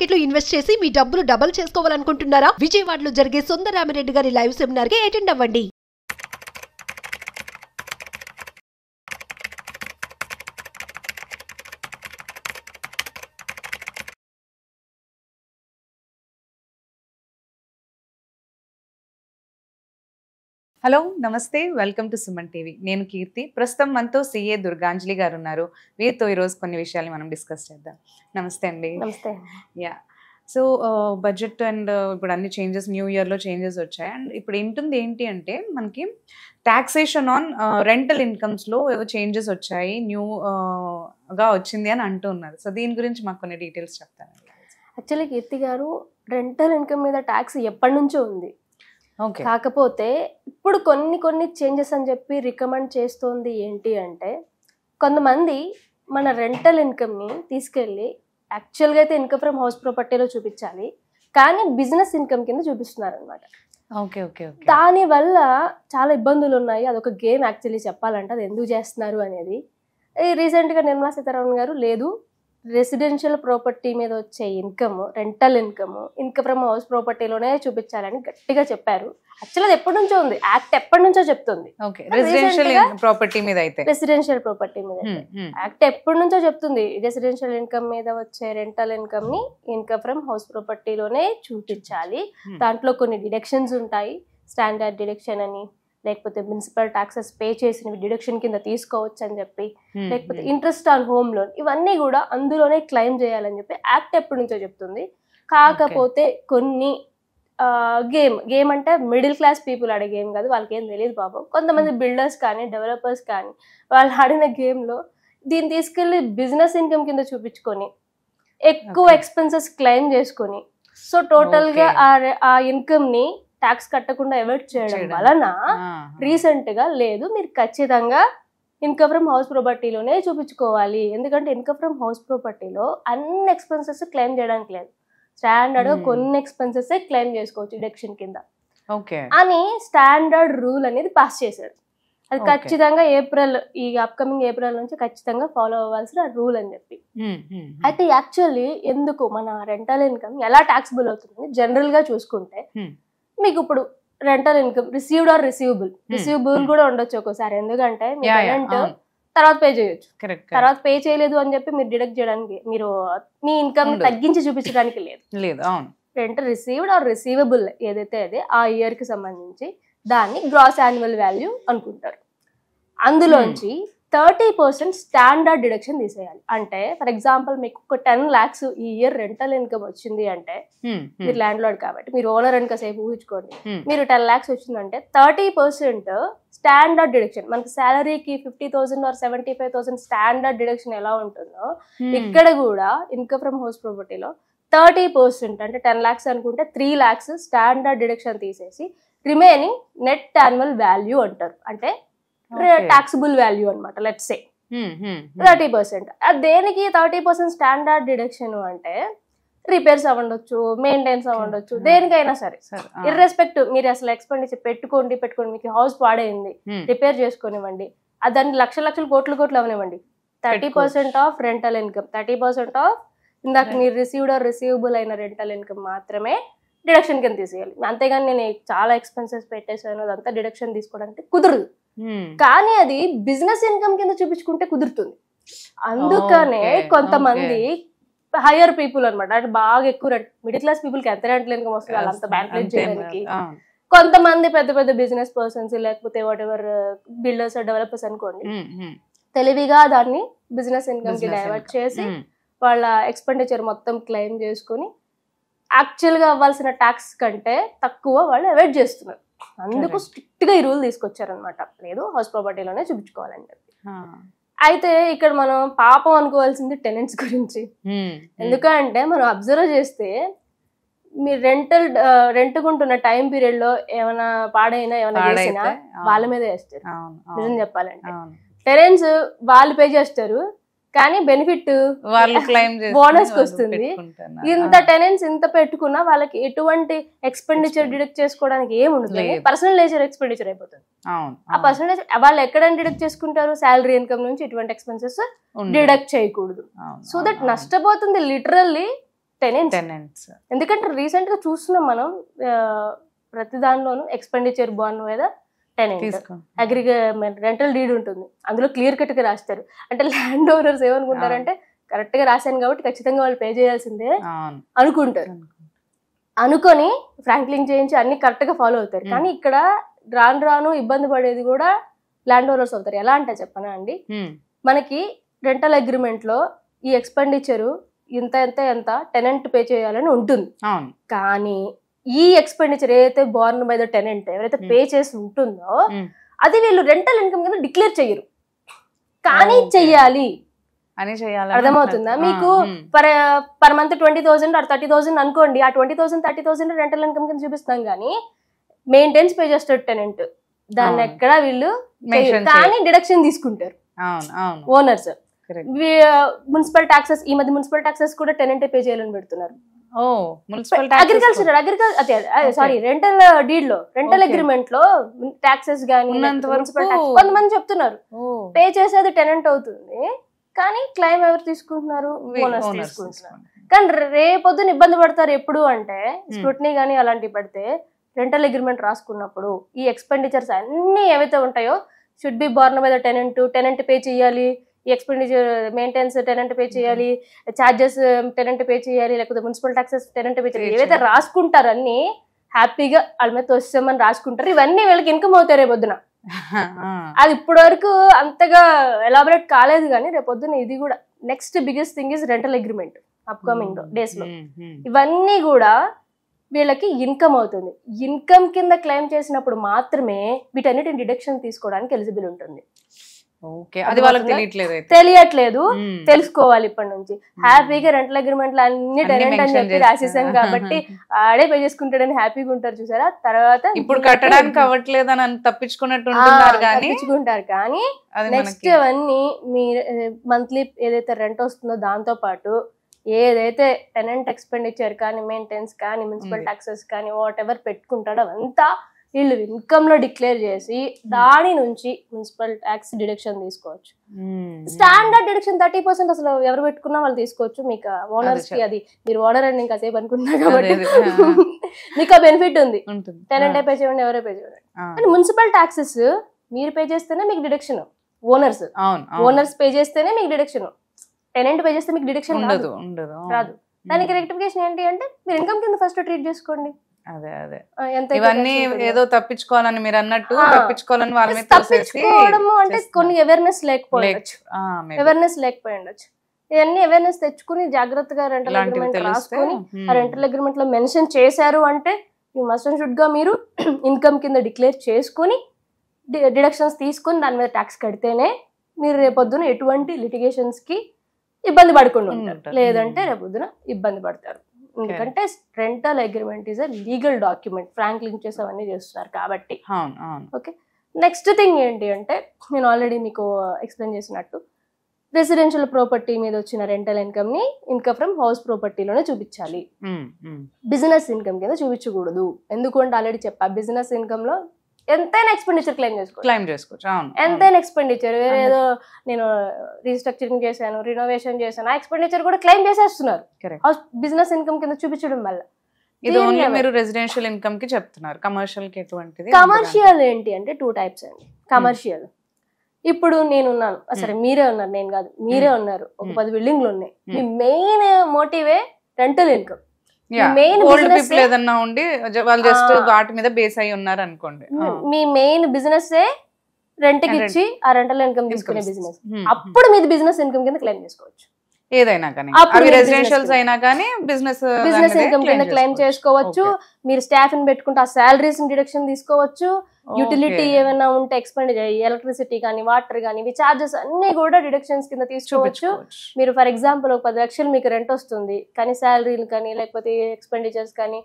Market లో invest చేసి మీ డబ్బులు డబుల్ చేసుకోవాలనుకుంటున్నారా? విజయవాడలో జరిగే సుందరరామిరెడ్డి గారి లైవ్ సెమినార్ కి అటెండ్ అవ్వండి. హలో నమస్తే వెల్కమ్ టు సుమన్ టీవీ. నేను కీర్తి. ప్రస్తుతం మనతో సిఏ దుర్గాంజలి గారు ఉన్నారు. వీరితో ఈరోజు కొన్ని విషయాలు మనం డిస్కస్ చేద్దాం. నమస్తే అండి. నమస్తే. యా, సో బడ్జెట్ అండ్ ఇప్పుడు అన్ని చేంజెస్, న్యూ ఇయర్లో చేంజెస్ వచ్చాయి. అండ్ ఇప్పుడు ఏంటి అంటే మనకి టాక్సేషన్ ఆన్ రెంటల్ ఇన్కమ్స్లో ఏవో చేంజెస్ వచ్చాయి, న్యూగా వచ్చింది అని అంటున్నారు. సో దీని గురించి మాకు కొన్ని డీటెయిల్స్ చెప్తానండి. యాక్చువల్లీ కీర్తి గారు, రెంటల్ ఇన్కమ్ మీద ట్యాక్స్ ఎప్పటి నుంచో ఉంది. కాకపోతే ఇప్పుడు కొన్ని చేంజెస్ అని చెప్పి రికమెండ్ చేస్తోంది ఏంటి అంటే, కొంతమంది మన రెంటల్ ఇన్కమ్ని తీసుకెళ్ళి యాక్చువల్గా అయితే ఇన్కమ్ ఫ్రమ్ హౌస్ ప్రాపర్టీలో చూపించాలి, కానీ బిజినెస్ ఇన్కమ్ కింద చూపిస్తున్నారు అనమాట. దానివల్ల చాలా ఇబ్బందులు ఉన్నాయి. అదొక గేమ్ యాక్చువల్లీ చెప్పాలంటే. అది ఎందుకు చేస్తున్నారు అనేది రీసెంట్గా నిర్మలా సీతారామన్ గారు, లేదు రెసిడెన్షియల్ ప్రాపర్టీ మీద వచ్చే income, rental income from house ప్రాపర్టీలోనే చూపించాలని గట్టిగా చెప్పారు. యాక్చువల్ అది ఎప్పటి నుంచో ఉంది, యాక్ట్ ఎప్పటి నుంచో చెప్తుంది. రెసిడెన్షియల్ ప్రాపర్టీ మీద యాక్ట్ ఎప్పటి నుంచో చెప్తుంది, రెసిడెన్షియల్ ఇన్కమ్ మీద వచ్చే రెంటల్ ఇన్కమ్ ని ఇన్కమ్ ఫ్రమ్ హౌస్ ప్రాపర్టీలోనే చూపించాలి. దాంట్లో కొన్ని డిడక్షన్స్ ఉంటాయి, స్టాండర్డ్ డిడక్షన్ అని, లేకపోతే మున్సిపల్ టాక్సెస్ పే చేసినవి డిడక్షన్ కింద తీసుకోవచ్చు అని చెప్పి, లేకపోతే ఇంట్రెస్ట్ ఆన్ హోమ్ లోన్, ఇవన్నీ కూడా అందులోనే క్లెయిమ్ చేయాలని చెప్పి యాక్ట్ ఎప్పటి నుంచో చెప్తుంది. కాకపోతే కొన్ని గేమ్ అంటే మిడిల్ క్లాస్ పీపుల్ ఆడే గేమ్ కాదు, వాళ్ళకి ఏం తెలియదు పాపం. కొంతమంది బిల్డర్స్ కానీ డెవలపర్స్ కానీ వాళ్ళు ఆడిన గేమ్లో దీన్ని తీసుకెళ్ళి బిజినెస్ ఇన్కమ్ కింద చూపించుకొని ఎక్కువ ఎక్స్పెన్సెస్ క్లెయిమ్ చేసుకొని, సో టోటల్గా ఆ ఇన్కమ్ని ట్యాక్స్ కట్టకుండా అవాయిడ్ చేయడం వలన రీసెంట్ గా, లేదు మీరు ఖచ్చితంగా ఇన్కమ్ ఫ్రమ్ హౌస్ ప్రాపర్టీలోనే చూపించుకోవాలి, ఎందుకంటే ఇన్కమ్ ఫ్రమ్ హౌస్ ప్రాపర్టీలో అన్ని ఎక్స్పెన్సెస్ క్లెయిమ్ చేయడానికి లేదు, స్టాండర్డ్ గా కొన్ని ఎక్స్పెన్సెస్ క్లెయిమ్ చేసుకోవచ్చు డిడక్షన్ కింద అని స్టాండర్డ్ రూల్ అనేది పాస్ చేశారు. అది ఖచ్చితంగా ఈ అప్కమింగ్ ఏప్రిల్ నుంచి ఖచ్చితంగా ఫాలో అవ్వాల్సిన రూల్ అని చెప్పి. అయితే యాక్చువల్లీ ఎందుకు మన రెంటల్ ఇన్కమ్ ఎలా టాక్సిబుల్ అవుతుంది జనరల్ గా చూసుకుంటే, మీకు ఇప్పుడు rental income received are receivable కూడా ఉండొచ్చు ఒక్కోసారి. ఎందుకంటే మీరు రెంట్ తర్వాత పే చేయొచ్చు, తర్వాత పే చేయలేదు అని చెప్పి మీరు డిడక్ట్ చేయడానికి, మీరు మీ ఇన్కమ్ తగ్గించి చూపించడానికి లేదు. రెంట్ రిసీవ్డ్ ఆర్ రిసీవబుల్ ఏదైతే అదే ఆ ఇయర్ కి సంబంధించి దాన్ని గ్రాస్ యాన్యువల్ వాల్యూ అనుకుంటారు. అందులోంచి 30% స్టాండర్డ్ డిడక్షన్ తీసేయాలి. అంటే ఫర్ ఎగ్జాంపుల్ మీకు ఒక 10 lakhs ఈ ఇయర్ రెంటల్ ఇన్కమ్ వచ్చింది అంటే, మీరు ల్యాండ్ లార్డ్ కాబట్టి మీరు ఓనర్ అని కాసేపు ఊహించుకోండి, మీరు 10 lakhs వచ్చిందంటే 30% స్టాండర్డ్ డిడక్షన్. మనకి శాలరీకి 50,000 ఆర్ 75,000 స్టాండర్డ్ డిడక్షన్ ఎలా ఉంటుందో, ఇక్కడ కూడా ఇన్కమ్ ఫ్రమ్ హౌస్ ప్రాపర్టీలో 30% అంటే 10 lakhs అనుకుంటే 3 lakhs స్టాండర్డ్ డిడక్షన్ తీసేసి రిమైనింగ్ నెట్ యాన్యువల్ వాల్యూ అంటారు. అంటే టాక్సిబుల్ వాల్యూ అనమాట. Let's say 30%. దేనికి 30% స్టాండర్డ్ డిడక్షన్ అంటే, రిపేర్స్ అవ్వండొచ్చు, మెయింటెనెన్స్ అవ్వండొచ్చు, దేనికైనా సరే ఇర్రెస్పెక్టివ్. మీరు అసలు ఎక్స్పెండిచర్ పెట్టుకోండి, మీకు హౌస్ పాడైంది రిపేర్ చేసుకునివ్వండి, దాన్ని లక్షల కోట్లు అవనివ్వండి, 30% ఆఫ్ రెంటల్ ఇన్కమ్, 30% ఆఫ్ ఇందాక మీరు రిసీవ్డ్ ఆర్ రిసీవబుల్ అయిన రెంటల్ ఇన్కమ్ మాత్రమే డిడక్షన్ కింద తీసేయాలి. అంతేగాని నేను చాలా ఎక్స్పెన్సెస్ పెట్టేసాను అదంతా డిడక్షన్ తీసుకోవడానికి కుదరదు. కానీ అది బిజినెస్ ఇన్కమ్ కింద చూపించుకుంటే కుదురుతుంది. అందుకనే కొంతమంది హైయర్ పీపుల్ అనమాట, అంటే బాగా ఎక్కువ మిడిల్ క్లాస్ పీపుల్ కి ఎంత రెంటల్ ఇన్కమ్ వస్తుంది వాళ్ళంతా బ్యాంక్ చేయడానికి, కొంతమంది పెద్ద బిజినెస్ పర్సన్స్ లేకపోతే వాట్ ఎవర్ బిల్డర్స్ డెవలపర్స్ అనుకోండి, తెలివిగా దాన్ని బిజినెస్ ఇన్కమ్ కి డైవర్ట్ చేసి వాళ్ళ ఎక్స్పెండిచర్ మొత్తం క్లెయిమ్ చేసుకుని యాక్చువల్ గా అవ్వాల్సిన ట్యాక్స్ కంటే తక్కువ వాళ్ళు అవాయిడ్ చేస్తున్నారు. అందుకు స్ట్రిక్ట్ గా ఈ రూల్ తీసుకొచ్చారనమాట, లేదు హౌస్ ప్రాపర్టీలోనే చూపించుకోవాలని చెప్పి. అయితే ఇక్కడ మనం పాపం అనుకోవాల్సింది టెనెంట్స్ గురించి. ఎందుకంటే మనం అబ్జర్వ్ చేస్తే మీరు రెంట్కుంటున్న టైం పీరియడ్ లో ఏమైనా పాడైనా ఏమైనా చేసినా వాళ్ళ మీద వేస్తారు. నిజం చెప్పాలంటే టెనెంట్స్ వాళ్ళు పే చేస్తారు, కానీ బెనిఫిట్ వాళ్ళు క్లెయిమ్ బోనస్ కి వస్తుంది. ఇంత టెనెంట్స్ ఇంత పెట్టుకున్నా వాళ్ళకి ఎటువంటి ఎక్స్పెండిచర్ డిడక్ట్ చేసుకోవడానికి ఏముండదు, పర్సనల్ నేచర్ ఎక్స్పెండిచర్ అయిపోతుంది. ఆ పర్సనల్ వాళ్ళు ఎక్కడ డిడక్ట్ చేసుకుంటారు, శాలరీ ఇన్కమ్ నుంచి ఇటువంటి ఎక్స్పెన్సెస్ డిడక్ట్ చేయకూడదు. సో దట్ నష్టపోతుంది లిటరల్లీ టెనెంట్స్. ఎందుకంటే రీసెంట్ గా చూస్తున్నాం మనం ప్రతి దానిలోనూ ఎక్స్పెండిచర్ బాండ్ మీద టెనెంట్, రెంటల్ డీడ్ ఉంటుంది, అందులో క్లియర్ కట్ గా రాస్తారు. అంటే ల్యాండ్ ఓనర్స్ ఏమనుకుంటారంటే కరెక్ట్ గా రాశాను కాబట్టి ఖచ్చితంగా వాళ్ళు పే చేయాల్సిందే అనుకుంటారు. అనుకొని ఫ్రాంక్లింగ్ చేయించి అన్ని కరెక్ట్ గా ఫాలో అవుతారు. కానీ ఇక్కడ రాను ఇబ్బంది పడేది కూడా ల్యాండ్ ఓనర్స్ అవుతారు. ఎలా అంటే చెప్పనా అండి, మనకి రెంటల్ అగ్రిమెంట్ లో ఈ ఎక్స్పెండిచరు ఎంత టెనెంట్ పే చేయాలని ఉంటుంది. కానీ ఈ ఎక్స్పెండిచర్ ఏదైతే బోర్న్ బై ద టెనెంట్ ఎవరైతే పే చేసి ఉంటుందో అది వీళ్ళు రెంటల్ ఇన్కమ్ కింద డిక్లేర్ చెయ్యరు, కానీ చెయ్యాలి అని చేయాలి. అర్థమవుతుందా మీకు? పర్ మంత్ 20,000 or 30,000 అనుకోండి, ఆ 20,000 30,000 రెంటల్ ఇన్కమ్ కింద చూపిస్తాం. కానీ మెయింటెన్స్ పే చేస్తాడు టెనెంట్, దాన్ని ఎక్కడ వీళ్ళు కానీ డిడక్షన్ తీసుకుంటారు ఓనర్స్. మున్సిపల్ టాక్సెస్, ఈ మధ్య మున్సిపల్ టాక్సెస్ కూడా టెనెంట్ పే చేయాలని పెడుతున్నారు. అగ్రికల్చర్ సారీ రెంటల్ డీడ్ లో, రెంటల్ అగ్రిమెంట్ లో టాక్సెస్ గానీ కొంతమంది చెప్తున్నారు పే చేసేది టెనెంట్ అవుతుంది, కానీ క్లైమ్ ఎవరు తీసుకుంటున్నారు? ఓనర్స్ తీసుకుంటున్నారు. కానీ రేపొద్దున ఇబ్బంది పడతారు ఎప్పుడు అంటే స్క్రూటినీ గానీ అలాంటివి పడితే రెంటల్ అగ్రిమెంట్ రాసుకున్నప్పుడు ఈ ఎక్స్పెండిచర్స్ అన్ని ఏవైతే ఉంటాయో should be born by the tenant pay చేయాలి, ఈ ఎక్స్పెండిచర్ మెయింటెనెన్స్ టెనెంట్ పే చేయాలి, చార్జెస్ టెనెంట్ పే చేయాలి, లేకపోతే మున్సిపల్ టాక్సెస్ టెనెంట్ పే చేయాలి, ఏవైతే రాసుకుంటారు అన్ని హ్యాపీగా వాళ్ళ మీద తోస్తామని రాసుకుంటారు. ఇవన్నీ వీళ్ళకి ఇన్కమ్ అవుతాయి రేపొద్దున. అది ఇప్పటి వరకు అంతగా ఎలాబరేట్ కాలేదు, కానీ రేపొద్దున ఇది కూడా next biggest thing is rental agreement upcoming days లో. ఇవన్నీ కూడా వీళ్ళకి ఇన్కమ్ అవుతుంది. ఇన్కమ్ కింద క్లెయిమ్ చేసినప్పుడు మాత్రమే వీటన్నిటిని డిడక్షన్ తీసుకోవడానికి ఎలిజిబుల్ ఉంటుంది. తెలియట్లేదు, తెలుసుకోవాలి ఇప్పటి నుంచి. హ్యాపీగా రెంటల్ అగ్రిమెంట్ లో అన్ని టెనెంట్ అని చెప్పి రాసేసాం కాబట్టి ఆడే పే చేసుకుంటాడని హ్యాపీగా ఉంటారు చూసారా. తర్వాత ఇప్పుడు కట్టడానికి అవ్వట్లేదు అని తప్పించుకుంటారు, కానీ నెక్స్ట్ అవన్నీ మీ మంత్లీ ఏదైతే రెంట్ వస్తుందో దాంతో పాటు ఏదైతే టెనెంట్ ఎక్స్పెండిచర్ కానీ మెయింటెనెన్స్ కానీ మున్సిపల్ టాక్సెస్ కానీ వాట్ ఎవర్ పెట్టుకుంటాడో అవంతా వీళ్ళు ఇన్కమ్ లో డిక్లేర్ చేసి దాని నుంచి మున్సిపల్ ట్యాక్స్ డిడక్షన్ తీసుకోవచ్చు. స్టాండర్డ్ డిడక్షన్ 30% అసలు ఎవరు పెట్టుకున్నా వాళ్ళు తీసుకోవచ్చు. మీకు ఓనర్స్ కి అది మీరు ఓనర్ అని ఇంకా సేపు అనుకుంటున్నా కాబట్టి మీకు ఆ బెనిఫిట్ ఉంది. టెనెంట్ పే చేయండి, ఎవరే పే చేయండి. కానీ మున్సిపల్ టాక్సెస్ మీరు పే చేస్తేనే మీకు డిడక్షన్, ఓనర్స్ పే చేస్తేనే మీకు డిడక్షన్. టెనెంట్ పే చేస్తే మీకు డిడక్షన్ రాదు. దానికి రెక్టిఫికేషన్ ఏంటి అంటే మీరు ఇన్కమ్ కింద ఫస్ట్ ట్రీట్ చేసుకోండి. ఇవన్నీ ఏదో తప్పించుకోవాలని మీరు అన్నట్టు తప్పించుకోవాలని వాళ్ళ మీద తప్పించుకోవడము అంటే కొన్ని అవేర్నెస్ లేకపోయి ఉండొచ్చు. ఇవన్నీ అవేర్నెస్ తెచ్చుకుని జాగ్రత్తగా రెంటల్ అగ్రిమెంట్ రాసుకొని ఆ రెంటల్ అగ్రిమెంట్ లో మెన్షన్ చేశారు అంటే యూ మస్ట్ అండ్ షుడ్ గా మీరు ఇన్కమ్ కింద డిక్లేర్ చేసుకుని డిడక్షన్స్ తీసుకుని దాని మీద ట్యాక్స్ కడితేనే మీరు రేపొద్దున ఎటువంటి లిటిగేషన్స్ కి ఇబ్బంది పడకుండా ఉంటారు. లేదంటే రేపొద్దున ఇబ్బంది పడతారు. ఎందుకంటే rental agreement is a legal document, Franklin చేసి అవన్నీ చేస్తున్నారు కాబట్టి. ఓకే, నెక్స్ట్ థింగ్ ఏంటి అంటే నేను ఆల్రెడీ మీకు ఎక్స్ప్లెయిన్ చేసినట్టు రెసిడెన్షియల్ ప్రాపర్టీ మీద వచ్చిన రెంటల్ ఇన్కమ్ ని ఇన్కమ్ ఫ్రమ్ హౌస్ ప్రాపర్టీలోనే చూపించాలి, బిజినెస్ ఇన్కమ్ కింద చూపించకూడదు. ఎందుకంటే ఆల్రెడీ చెప్పా బిజినెస్ ఇన్కమ్ లో ఎంతైనా ఎక్స్పెండిచర్ క్లెయిమ్ చేసుకోవచ్చు. ఎంతైనా ఎక్స్పెండిచర్ ఏదో నేను రీస్ట్రక్చరింగ్ చేశాను, రినోవేషన్ చేశాను, ఆ ఎక్స్పెండిచర్ కూడా క్లెయిమ్ చేసేస్తున్నారు బిజినెస్ ఇన్కమ్ కింద చూపించడం వల్ల. ఇది ఓన్లీ మీరు రెసిడెన్షియల్ ఇన్కమ్ కి చెప్తున్నారు. కమర్షియల్ కి ఎటువంటిది? కమర్షియల్ ఏంటి అంటే 2 types అండి. కమర్షియల్ ఇప్పుడు నేనున్నాను, సరే మీరే ఉన్నారు, నేను కాదు, మీరే ఉన్నారు, ఒక 10 బిల్డింగ్లు ఉన్నాయి. మీ మెయిన్ మోటివే రెంటల్ ఇన్కమ్. ఏదన్నా ఉండి వాళ్ళు జస్ట్ వాటి మీద బేస్ అయి ఉన్నారు అనుకోండి. మీ మెయిన్ బిజినెస్ రెంట్ కి ఇచ్చి ఆ రెంటల్ ఇన్కమ్ తీసుకునే బిజినెస్. అప్పుడు మీది బిజినెస్ ఇన్కమ్ కింద క్లెయిమ్ చేసుకోవచ్చు. ఏదైనా కానీ రెసిడెన్షియల్స్ అయినా కానీ బిజినెస్ ఇన్కమ్ కింద క్లెయిమ్ చేసుకోవచ్చు. మీరు స్టాఫ్ ని పెట్టుకుంటే ఆ సాలరీస్ డిడక్షన్ తీసుకోవచ్చు. యూటిలిటీ ఏమైనా ఉంటే ఎక్స్పెండిచర్ ఎలక్ట్రిసిటీ కానీ వాటర్ కానీ ఇవి చార్జెస్ అన్ని కూడా డిడక్షన్స్ కింద తీసుకోవచ్చు. మీరు ఫర్ ఎగ్జాంపుల్ 10 లక్షలు మీకు రెంట్ వస్తుంది, కానీ శాలరీలు కానీ లేకపోతే ఎక్స్పెండిచర్స్ కానీ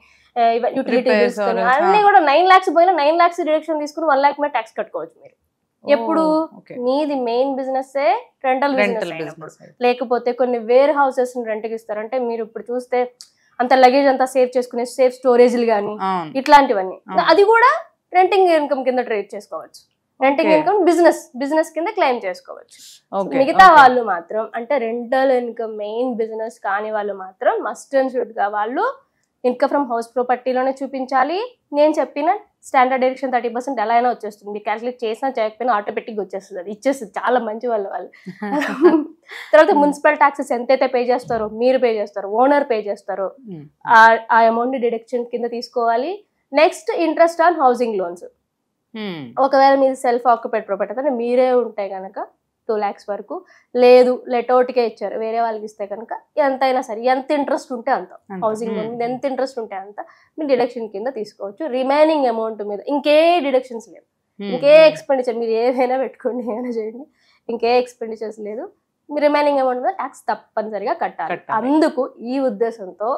యూటిలిటీ బిల్స్ కానీ అన్ని కూడా 9 lakhs పోయినా 9 lakhs డిడక్షన్ తీసుకుని 1 lakh మీద ట్యాక్స్ కట్టుకోవచ్చు మీరు. ఎప్పుడు మీది మెయిన్ బిజినెస్ రెంటల్ బిజినెస్. లేకపోతే కొన్ని వేర్ హౌసెస్ రెంట్కి ఇస్తారు. అంటే మీరు ఇప్పుడు చూస్తే అంత లగేజ్ అంతా సేవ్ చేసుకునే సేఫ్ స్టోరేజ్లు కానీ ఇట్లాంటివన్నీ, అది కూడా రెంటింగ్ ఇన్కమ్ కింద ట్రేడ్ చేసుకోవచ్చు. Renting Okay. ఇన్కమ్ బిజినెస్ కింద క్లెయిమ్ చేసుకోవచ్చు. Okay, మిగతా okay. వాళ్ళు మాత్రం అంటే రెంటల్ ఇన్కమ్ మెయిన్ బిజినెస్ కాని వాళ్ళు మాత్రం మస్ట్ అండ్ షుడ్ గా వాళ్ళు ఇన్కమ్ ఫ్రమ్ హౌస్ ప్రాపర్టీలోనే చూపించాలి. నేను చెప్పిన స్టాండర్డ్ డైరెక్షన్ 30% ఎలా అయినా వచ్చేస్తుంది. మీరు క్యాల్కులేట్ చేసినా చేయకపోయినా ఆటోమేటిక్గా వచ్చేస్తుంది. అది ఇచ్చేస్తుంది. చాలా మంచి వాళ్ళు. తర్వాత మున్సిపల్ ట్యాక్సెస్ ఎంతైతే పే చేస్తారో మీరు పే చేస్తారు, ఓనర్ పే చేస్తారు, ఆ అమౌంట్ డిడక్షన్ కింద తీసుకోవాలి. Next interest on housing loans. ఒకవేళ మీరు సెల్ఫ్ ఆక్యుపైడ్ ప్రాపర్టీ అంటే మీరే ఉంటే కనుక 2 lakhs వరకు, లేదు లెటౌట్కే ఇచ్చారు వేరే వాళ్ళకి ఇస్తే కనుక ఎంతైనా సరే ఎంత ఇంట్రెస్ట్ ఉంటే అంత హౌసింగ్ లోన్ మీద ఎంత ఇంట్రెస్ట్ ఉంటే అంత మీరు డిడక్షన్ కింద తీసుకోవచ్చు. రిమైనింగ్ అమౌంట్ మీద ఇంకే డిడక్షన్స్ లేవు, ఇంకే ఎక్స్పెండిచర్ మీరు ఏదైనా పెట్టుకోండి, ఏమైనా చేయండి, ఇంకే ఎక్స్పెండిచర్స్ లేదు. మీ రిమైనింగ్ అమౌంట్ మీద ట్యాక్స్ తప్పనిసరిగా కట్టాలి. అందుకు ఈ ఉద్దేశంతో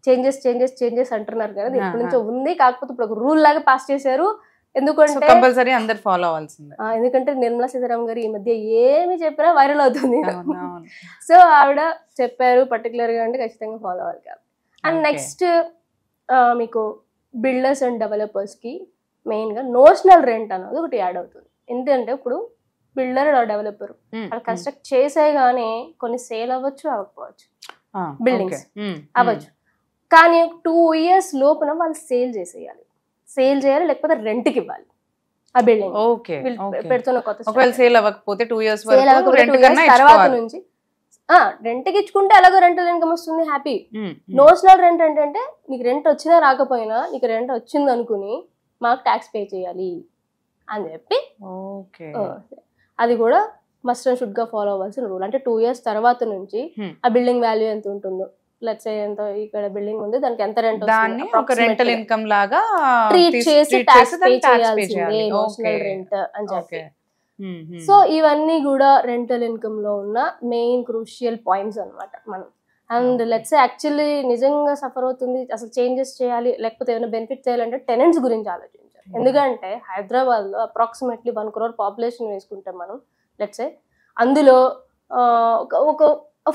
చేంజెస్ అంటున్నారు కదా, ఎప్పటి నుంచో ఉంది. కాకపోతే ఇప్పుడు ఒక రూల్ లాగా పాస్ చేశారు. ఎందుకంటే కంపల్సరీ అందరు ఫాలో అవ్వాల్సిందే. ఎందుకంటే నిర్మలా సీతారామన్ గారు ఈ మధ్య ఏమి చెప్పినా వైరల్ అవుతుంది. సో ఆవిడ చెప్పారు పర్టికులర్ గా అంటే ఖచ్చితంగా ఫాలో అవ్వాలి కాబట్టి. అండ్ నెక్స్ట్ మీకు బిల్డర్స్ అండ్ డెవలపర్స్ కి మెయిన్ గా నోషనల్ రెంట్ అనేది ఒకటి యాడ్ అవుతుంది. ఎందుకంటే ఇప్పుడు బిల్డర్ డెవలపర్ వాళ్ళు కన్స్ట్రక్ట్ చేసేగానే కొన్ని సేల్ అవ్వచ్చు, అవ్వకపోవచ్చు, బిల్డింగ్స్ అవ్వచ్చు. కానీ 2 years లోపున వాళ్ళు సేల్ చేయాలి, లేకపోతే రెంట్కి ఇవ్వాలి ఆ బిల్డింగ్. పెడుతున్న కొత్త సేల్ అవ్వకపోతే 2 years తర్వాత నుంచి రెంట్కి ఇచ్చుకుంటే ఎలాగో రెంటల్ ఇన్కమ్ వస్తుంది, హ్యాపీ. నోషనల్ రెంట్ ఏంటంటే నీకు రెంట్ వచ్చినా రాకపోయినా నీకు రెంట్ వచ్చింది అనుకుని మాకు ట్యాక్స్ పే చేయాలి అని చెప్పి అది కూడా మస్ట్ అండ్ షుడ్ గా ఫాలో అవ్వాల్సిన రూల్. అంటే 2 years తర్వాత నుంచి ఆ బిల్డింగ్ వాల్యూ ఎంత ఉంటుందో, లెట్స్ సే ఎంత ఇక్కడ బిల్డింగ్ ఉంది దానికి ఎంత రెంట్ దాన్ని ఒక రెంటల్ ఇన్కమ్ లాగా ట్రీట్ చేసి ట్యాక్స్ పే చేయాల్సిందే నోషనల్ రెంట్ అని చెప్పి. సో ఇవన్నీ కూడా రెంటల్ ఇన్కమ్ లో ఉన్న మెయిన్ క్రూషియల్ పాయింట్స్ అన్నమాట మనం. అండ్ లెట్స్ సే యాక్చువల్లీ నిజంగా సఫర్ అవుతుంది, అసలు చేంజెస్ చేయాలి లేకపోతే ఏమైనా బెనిఫిట్ చేయాలంటే టెనెంట్స్ గురించి ఆలోచించాలి. ఎందుకంటే హైదరాబాద్ లో అప్రాక్సిమేట్లీ 1 crore పాపులేషన్ వేసుకుంటాం మనం. లెట్స్ సే అందులో ఒక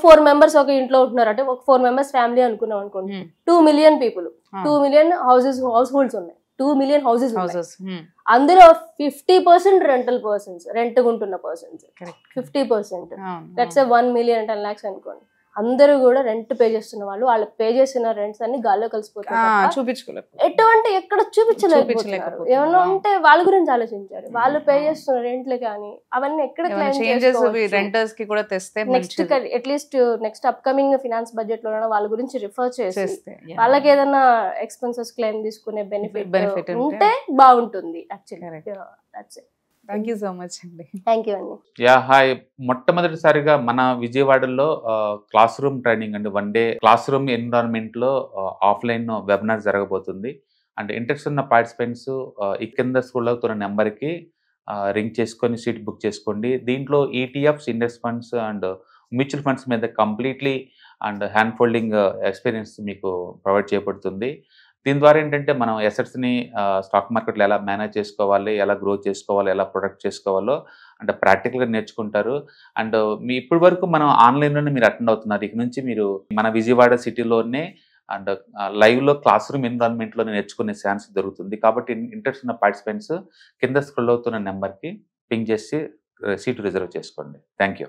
4 members ఒక ఇంట్లో ఉంటున్నారు అంటే ఒక 4 members ఫ్యామిలీ అనుకున్నాం అనుకోండి. 2 million people, 2 million house holds ఉన్నాయి, 2 million houses. అందులో 50% రెంటల్ పర్సన్స్, రెంట్ ఉంటున్న persons 50%. Let's say 1 million 10 lakhs అనుకోండి. అందరూ కూడా రెంట్ పే చేస్తున్న వాళ్ళు పే చేసిన రెంట్స్ అన్ని గాల్లో కలిసిపోతారు, ఎటువంటి ఎక్కడ చూపించలేకపోతున్నారు. ఏమన్నా ఉంటే వాళ్ళ గురించి ఆలోచించారు, వాళ్ళు పే చేస్తున్న రెంట్లు కానీ అవన్నీ ఎక్కడ next at least next upcoming finance budget లో వాళ్ళ గురించి రిఫర్ చేసి వాళ్ళకి ఏదైనా ఎక్స్పెన్సెస్ క్లెయిమ్ తీసుకునే బెనిఫిట్ ఉంటే బాగుంటుంది. Actually thank you so much అండి. థ్యాంక్ యూ అండి. హాయ్, మొట్టమొదటిసారిగా మన విజయవాడలో క్లాస్ రూమ్ ట్రైనింగ్ అండి, 1 day క్లాస్ రూమ్ ఎన్విరాన్మెంట్ లో ఆఫ్లైన్ వెబినార్ జరగబోతుంది. అంటే ఇంట్రెస్ట్ ఉన్న పార్టిసిపెంట్స్ ఈ కింద స్కూల్ అవుతున్న నెంబర్కి రింగ్ చేసుకొని సీట్ బుక్ చేసుకోండి. దీంట్లో ETFs, index funds and mutual funds మీద completely and hand folding experience మీకు ప్రొవైడ్ చేయబడుతుంది. దీని ద్వారా ఏంటంటే మనం అసెట్స్ని స్టాక్ మార్కెట్లో ఎలా మేనేజ్ చేసుకోవాలి, ఎలా గ్రో చేసుకోవాలి, ఎలా ప్రొడక్ట్ చేసుకోవాలో అంటే ప్రాక్టికల్గా నేర్చుకుంటారు. అండ్ మీ ఇప్పటి వరకు మనం ఆన్లైన్లోనే మీరు అటెండ్ అవుతున్నారు. ఇక నుంచి మీరు మన విజయవాడ సిటీలోనే అండ్ లైవ్లో క్లాస్ రూమ్ ఎన్విరాన్మెంట్లోనే నేర్చుకునే ఛాన్స్ దొరుకుతుంది. కాబట్టి ఇంట్రెస్ట్ ఉన్న పార్టిసిపెంట్స్ కింద స్క్రోల్ అవుతున్న నెంబర్కి పింగ్ చేసి సీటు రిజర్వ్ చేసుకోండి. Thank you.